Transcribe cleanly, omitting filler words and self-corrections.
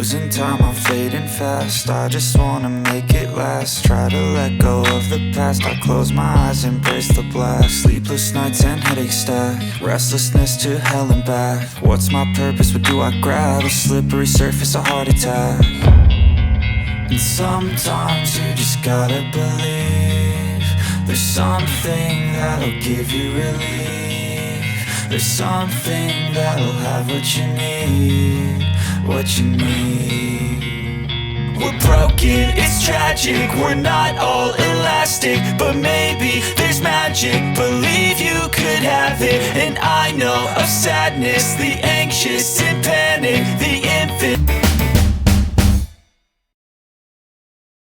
losing time, I'm fading fast. I just wanna make it last. Try to let go of the past. I close my eyes, embrace the blast. Sleepless nights and headaches stack. Restlessness to hell and back. What's my purpose, what do I grab? A slippery surface, a heart attack. And sometimes you just gotta believe there's something that'll give you relief. There's something that'll have what you need, what you need. We're broken, it's tragic, we're not all elastic, but maybe there's magic. Believe you could have it. And I know of sadness, the anxious and panic, the infinite.